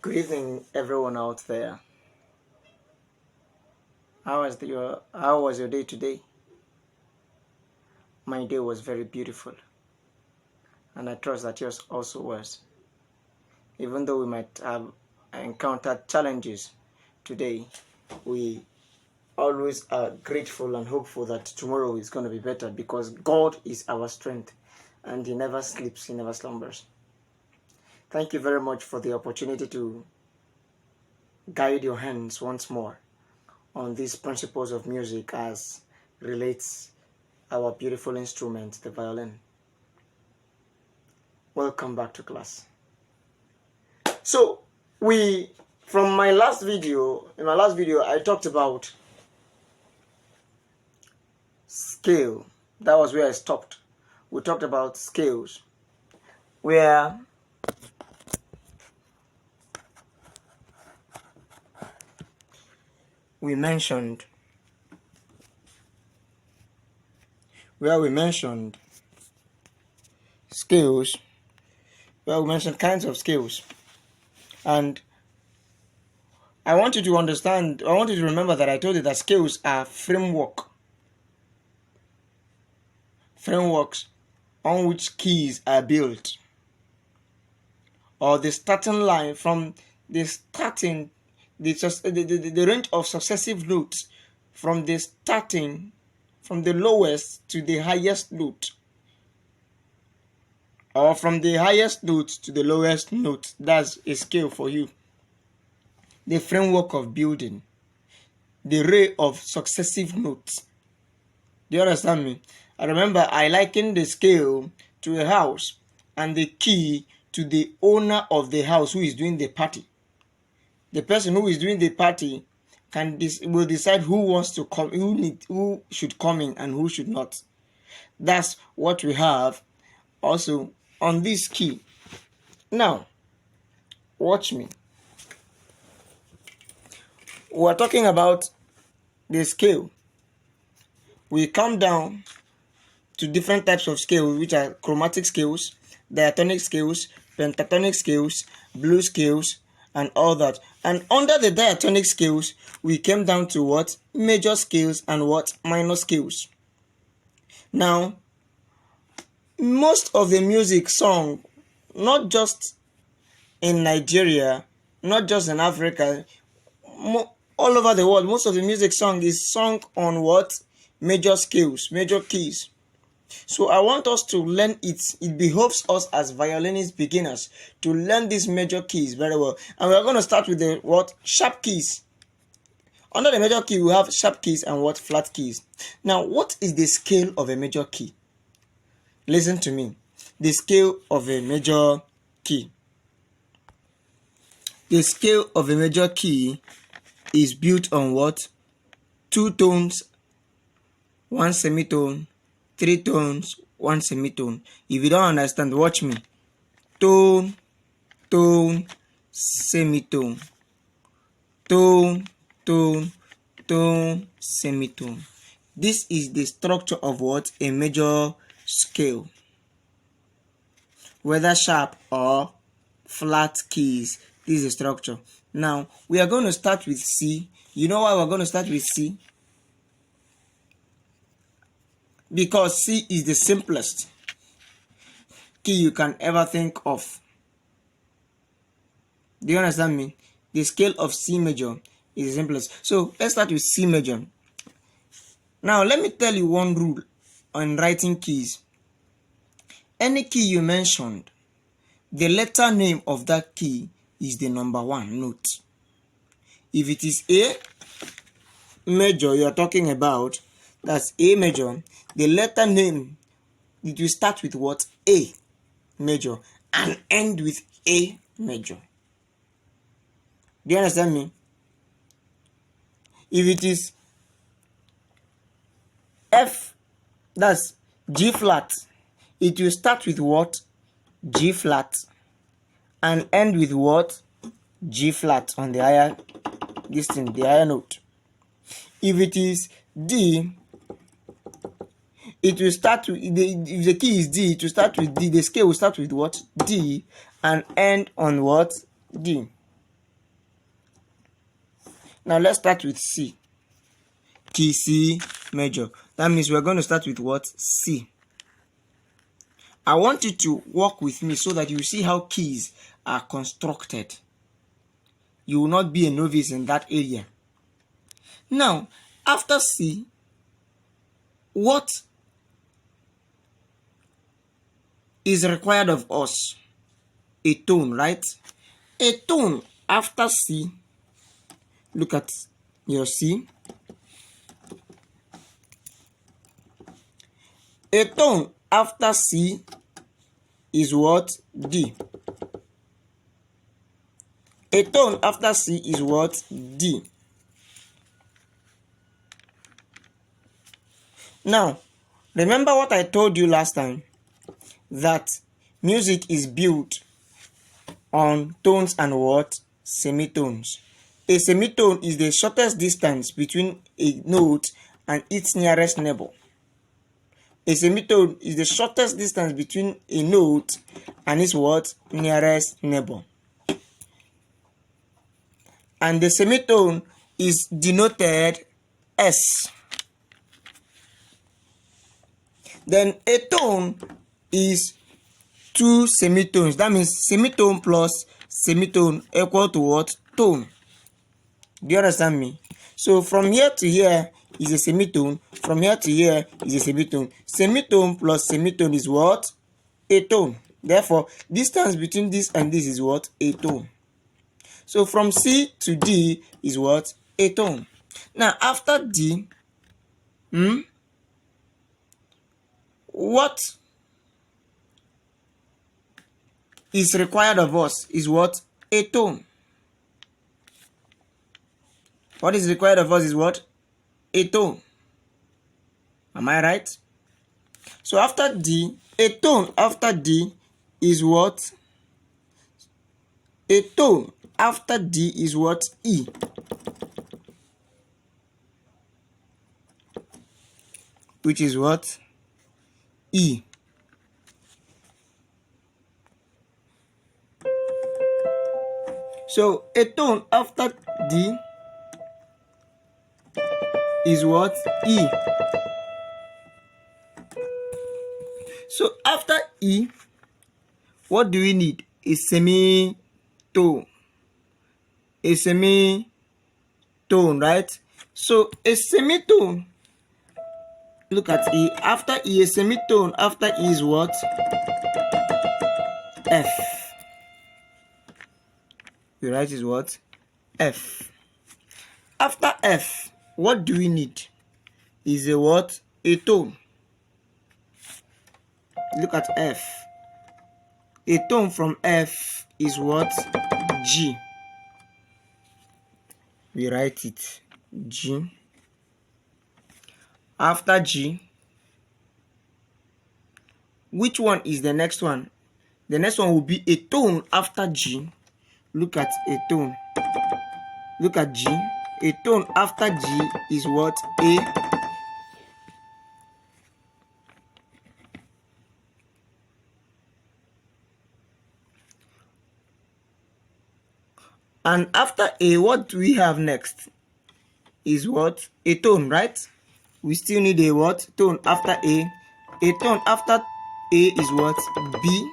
Good evening, everyone out there. How was your day today? My day was very beautiful, and I trust that yours also was. Even though we might have encountered challenges today, we always are grateful and hopeful that tomorrow is going to be better because God is our strength, and He never sleeps, He never slumbers. Thank you very much for the opportunity to guide your hands once more on these principles of music as relates our beautiful instrument, the violin. Welcome back to class. So from my last video, I talked about scale. That was where I stopped. We talked about scales, where we mentioned scales, where we mentioned kinds of scales. And I want you to remember that I told you that scales are frameworks on which keys are built, or the starting line from the range of successive notes from the lowest to the highest note, or from the highest note to the lowest note. That's a scale for you. The framework of building, the array of successive notes. Do you understand me? I remember I likened the scale to a house and the key to the owner of the house who is doing the party. The person who is doing the party will decide who wants to come, who should come in and who should not. That's what we have also on this key. Now, watch me. We're talking about the scale. We come down to different types of scales, which are chromatic scales, diatonic scales, pentatonic scales, blues scales, and all that. And under the diatonic scales, we came down to what? Major scales and what? Minor scales. Now, most of the music sung, not just in Nigeria, not just in Africa, all over the world, most of the music sung is sung on what? Major scales, major keys. So I want us to learn it. It behoves us as violinist beginners to learn these major keys very well. And we are going to start with the what? Sharp keys. Under the major key, we have sharp keys and what? Flat keys. Now, what is the scale of a major key? Listen to me. The scale of a major key. The scale of a major key is built on what? 2 tones, 1 semitone, 3 tones, 1 semitone. If you don't understand, watch me. Tone, tone, semitone. Tone, tone, tone, semitone. This is the structure of what? A major scale. Whether sharp or flat keys, this is the structure. Now, we are going to start with C. You know why we're going to start with C? Because C is the simplest key you can ever think of. Do you understand me? The scale of C major is the simplest. So let's start with C major. Now let me tell you one rule on writing keys. Any key you mentioned, the letter name of that key is the number 1 note. If it is A major you are talking about, that's A major, the letter name, it will start with what? A major and end with A major. Do you understand me? If it is F, that's G flat, it will start with what? G flat and end with what? G flat on the higher the higher note. If it is D, it will start with if the key is D, it will start with D. The scale will start with what? D and end on what? D. Now let's start with C. Key C major. That means we're going to start with what? C. I want you to work with me so that you see how keys are constructed. You will not be a novice in that area. Now, after C, what is required of us? A tone, right? A tone after C. Look at your C. A tone after C is what? D. A tone after C is what? D. Now, remember what I told you last time, that music is built on tones and what? Semitones. A semitone is the shortest distance between a note and its nearest neighbor. A semitone is the shortest distance between a note and its what? Nearest neighbor. And the semitone is denoted S. Then a tone is two semitones. That means semitone plus semitone equal to what? Tone. Do you understand me? So from here to here is a semitone. From here to here is a semitone. Semitone plus semitone is what? A tone. Therefore, distance between this and this is what? A tone. So from C to D is what? A tone. Now after D, what is required of us is what? A tone. What is required of us is what? A tone. Am I right? So after D, a tone after D is what? A tone after D is what? E. Which is what? E. So a tone after D is what? E. So after E, what do we need? A semitone. A semitone, right? So a semitone, look at E. After E, a semitone after E is what? F. You write is what? F. After F, what do we need? Is a what? A tone. Look at F. A tone from F is what? G. We write it G. After G, which one is the next one? The next one will be a tone after G. Look at a tone. Look at G. A tone after G is what? A. And after A, what do we have next? Is what? A tone, right? We still need a what? Tone after A. A tone after A is what? B.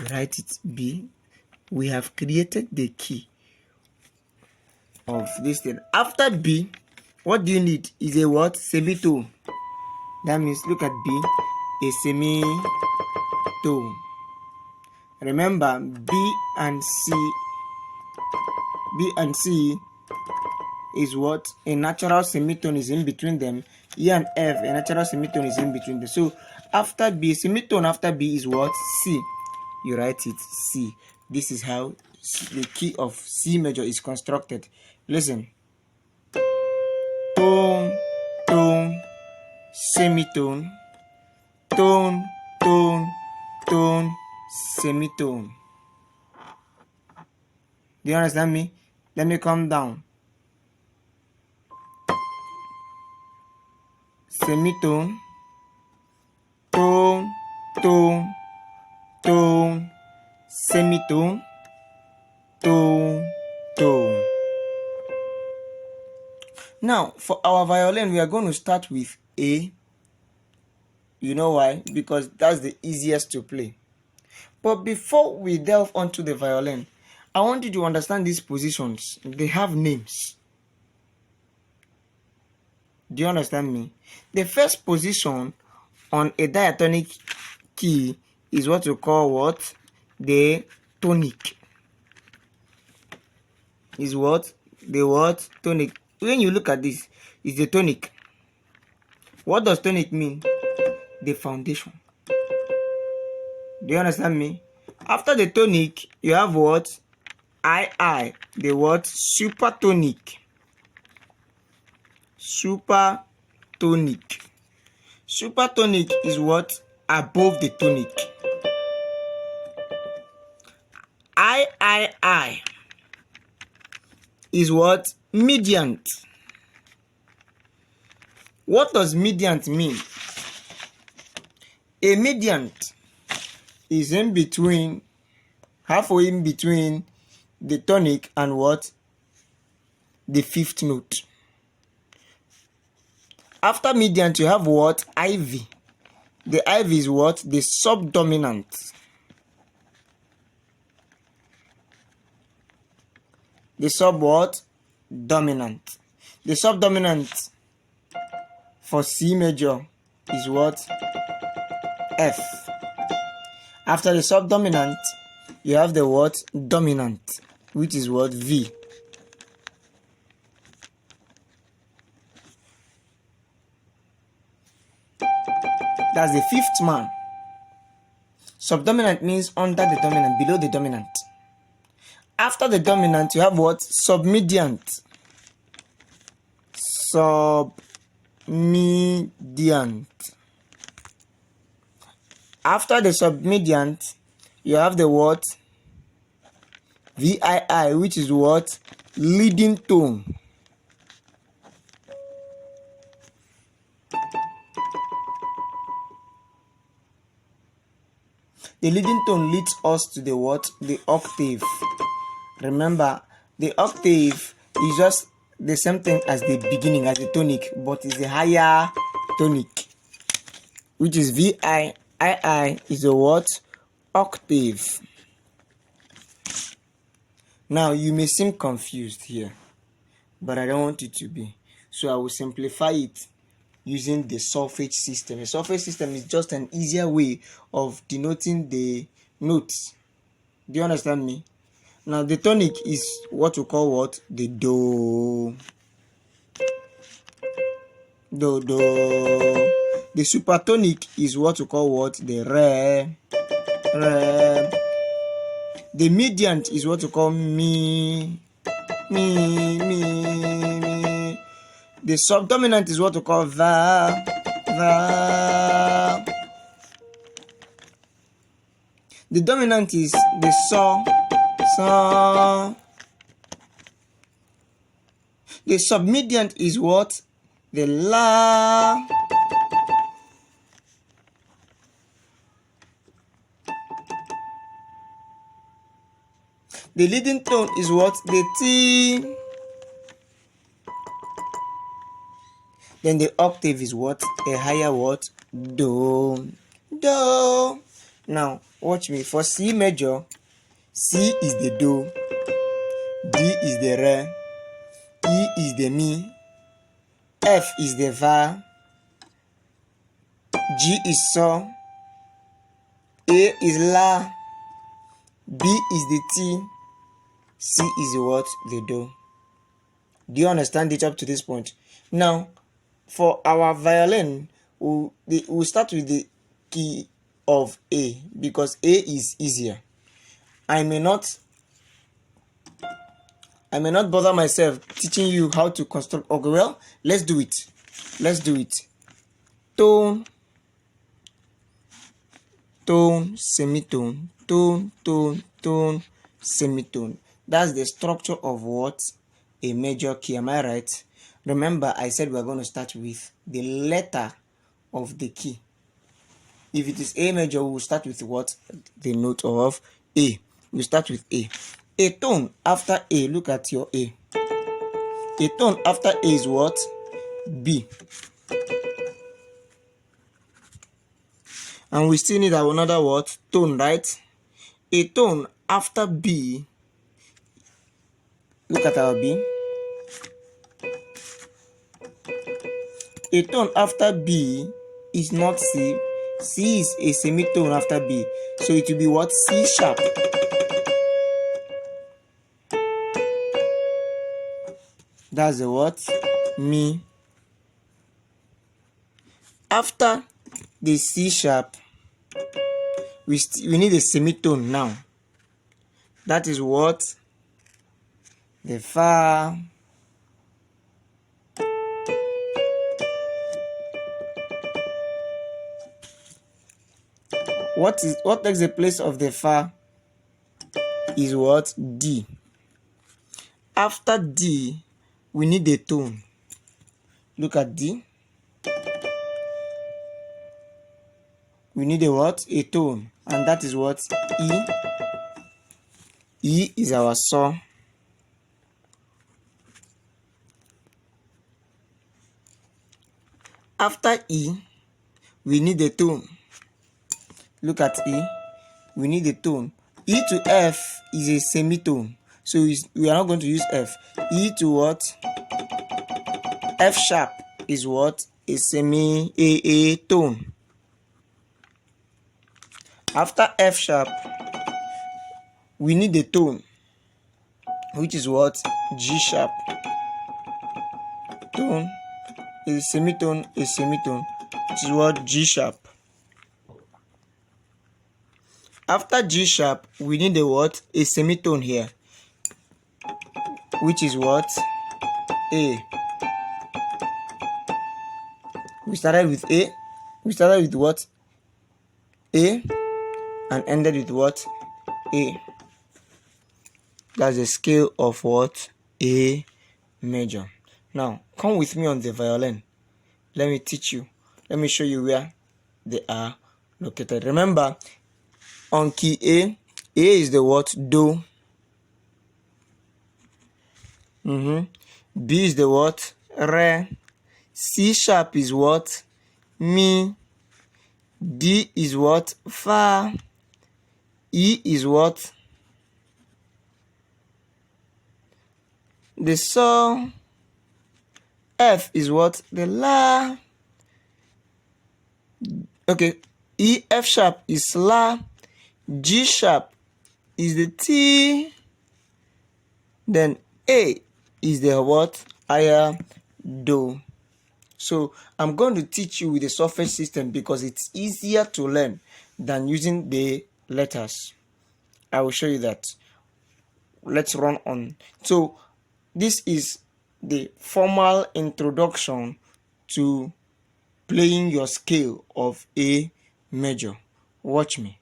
Write it B. We have created the key of this thing. After B, what do you need? Is a what? Semitone. That means, look at B. A semitone. Remember, B and C is what? A natural semitone is in between them. E and F, a natural semitone is in between them. So after B, semitone after B is what? C. You write it C. This is how the key of C major is constructed. Listen. Tone, tone, semitone, tone, tone, tone, semitone. Do you understand me? Let me come down. Semitone, tone, tone, tone, semitone, tone, tone. Now, for our violin, we are going to start with A. You know why? Because that's the easiest to play. But before we delve onto the violin, I want you to understand these positions. They have names. Do you understand me? The first position on a diatonic key is what you call what? The tonic. Is what? The what? Tonic. When you look at this, it's the tonic. What does tonic mean? The foundation. Do you understand me? After the tonic, you have what? II. The what? Supertonic. Supertonic. Supertonic is what? Above the tonic. III is what? Mediant. What does mediant mean? A mediant is in between, halfway in between the tonic and what? The fifth note. After mediant, you have what? IV. The IV is what? The subdominant. The sub what? Dominant. The subdominant for C major is what? F. After the subdominant, you have the what? Dominant, which is what? V. That's the fifth man. Subdominant means under the dominant, below the dominant. After the dominant, you have what? Submediant. Submediant. After the submediant, you have the what? VII, which is what? Leading tone. The leading tone leads us to the what? The octave. Remember, the octave is just the same thing as the beginning, as the tonic, but it's a higher tonic, which is VI. II is a what? Octave. Now, you may seem confused here, but I don't want you to be. So I will simplify it using the solfege system. The solfege system is just an easier way of denoting the notes. Do you understand me? Now, the tonic is what we call what? The do. Do, do. The supertonic is what we call what? The re. Re. The mediant is what we call mi. Mi, mi, mi. The subdominant is what we call va. Va. The dominant is the so. So, the submediant is what? The la. The leading tone is what? The T. Then the octave is what? A higher what? Do. Do. Now, watch me. For C major, C is the do, D is the re, E is the mi, F is the va, G is so, A is la, B is the T, C is the what? The do. Do you understand it up to this point? Now, for our violin, we'll start with the key of A because A is easier. I may not bother myself teaching you how to construct. Okay, well, let's do it. Let's do it. Tone, tone, semitone, tone, tone, tone, semitone. That's the structure of what? A major key. Am I right? Remember, I said we're going to start with the letter of the key. If it is A major, we'll start with what? The note of A. We start with A. A tone after A. Look at your A. A tone after A is what? B. And we still need another what? Tone, right? A tone after B. Look at our B. A tone after B is not C. C is a semitone after B. So it will be what? C sharp. That's the what? Mi. After the C sharp, we need a semitone now. That is what? The Fa. What takes the place of the Fa is what? D. After D, we need a tone. Look at D. We need a what? A tone. And that is what? E. E is our saw. After E, we need a tone. Look at E. We need a tone. E to F is a semitone. So we are not going to use F. E to what? F sharp is what? A tone. After F sharp, we need a tone, which is what? G sharp. Tone, a semitone, which is what? G sharp. After G sharp, we need a what? A semitone here, which is what? A. We started with A. We started with what? A. And ended with what? A. That's the scale of what? A major. Now, come with me on the violin. Let me teach you. Let me show you where they are located. Remember, on key A is the what? Do. B is the what? Re. C sharp is what? Mi. D is what? Fa. E is what? The sol. F is what? The la. Okay. E, F sharp is la. G sharp is the T. Then A is the what? Higher do. So I'm going to teach you with the solfege system because it's easier to learn than using the letters. I will show you that. Let's run on. So this is the formal introduction to playing your scale of A major. Watch me.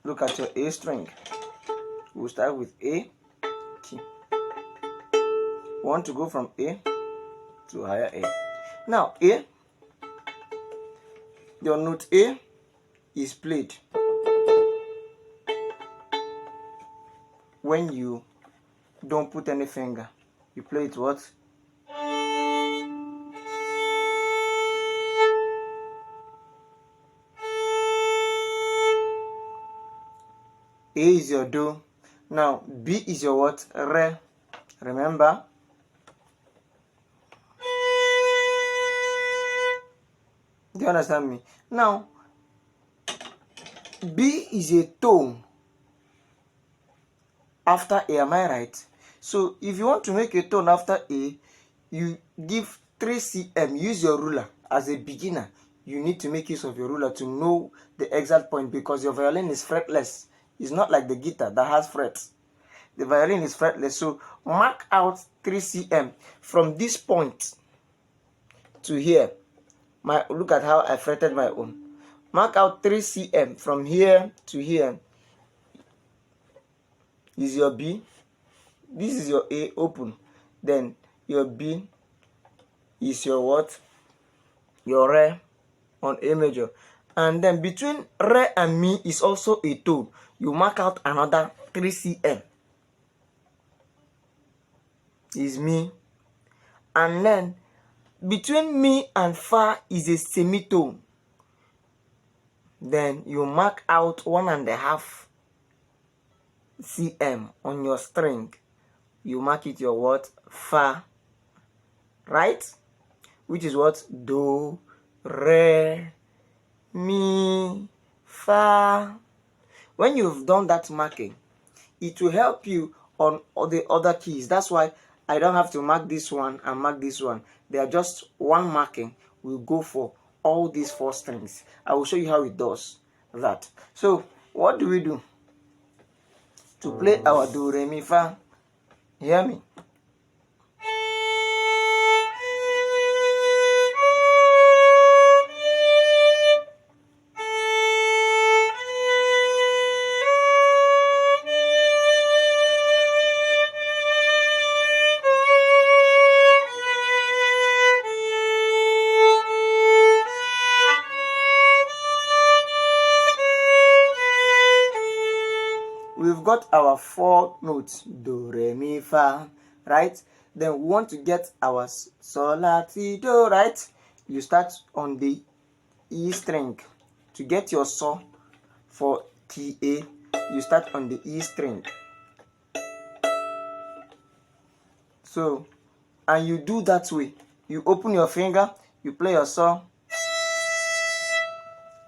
Look at your A string. We'll start with A key. We want to go from A to higher A. Now A, your note A is played when you don't put any finger. You play it what? A is your do. Now B is your what? Re. Remember? Do you understand me? Now B is a tone after A, am I right? So if you want to make a tone after A, you give 3 cm. Use your ruler. As a beginner, you need to make use of your ruler to know the exact point because your violin is fretless. It's not like the guitar that has frets. The violin is fretless. So mark out 3 cm from this point to here. Look at how I fretted my own. Mark out 3 cm from here to here is your B. This is your A, open. Then your B is your what? Your Re on A major. And then between Re and Mi is also a tone. You mark out another 3 cm. Is Mi. And then between Mi and Fa is a semitone. Then you mark out 1.5 cm on your string. You mark it your what? Fa. Right? Which is what? Do, Re, Mi, Fa. When you've done that marking, it will help you on all the other keys. That's why I don't have to mark this one and mark this one. They are just one marking. We'll go for all these 4 strings. I will show you how it does that. So what do we do to play our do, re, mi, fa? Hear me. We've got our 4 notes, do, re, mi, fa, right? Then we want to get our sol, la, ti, do, right? You start on the E string. To get your sol for TA, you start on the E string. So, and you do that way. You open your finger, you play your sol.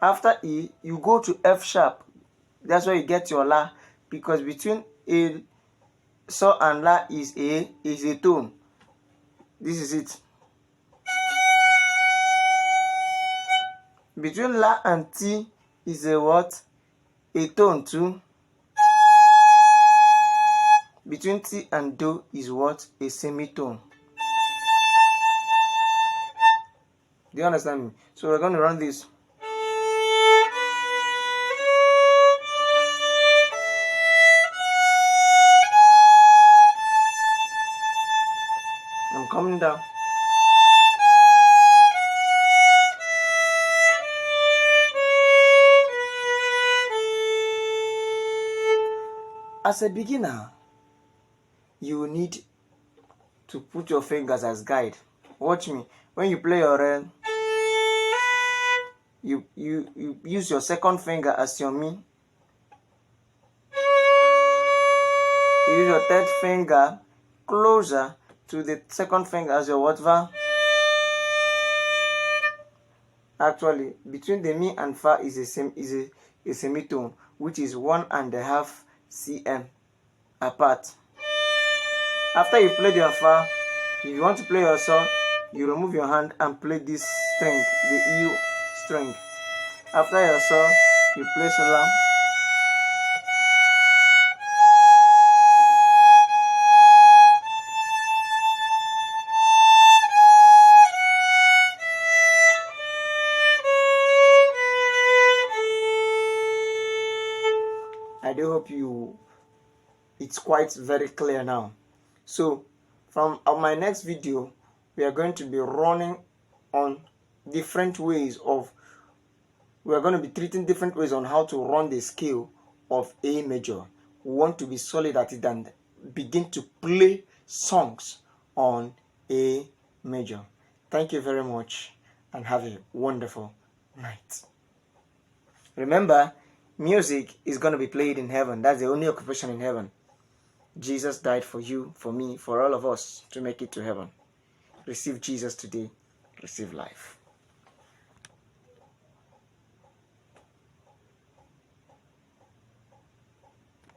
After E, you go to F sharp. That's where you get your la. Because between A, so and la is a tone. This is it. Between la and T is a what? A tone too. Between T and do is what? A semitone. Do you understand me? So we're going to run this. I'm coming down. As a beginner, you will need to put your fingers as guide. Watch me. When you play your Re, you use your second finger as your Mi. You use your third finger closer to the second finger as your what? Fa. Actually, between the Mi and Fa is a semitone, which is 1.5 cm apart. After you play your Fa, if you want to play your Sol, you remove your hand and play this string, the E string. After your Sol, you play Sol La. I do hope it's quite very clear now. So from my next video, we are going to be running on different ways of, we are going to be treating different ways on how to run the scale of A major. We want to be solid at it and begin to play songs on A major. Thank you very much and have a wonderful night. Remember, music is going to be played in heaven. That's the only occupation in heaven. Jesus died for you, for me, for all of us to make it to heaven. Receive Jesus today. Receive life.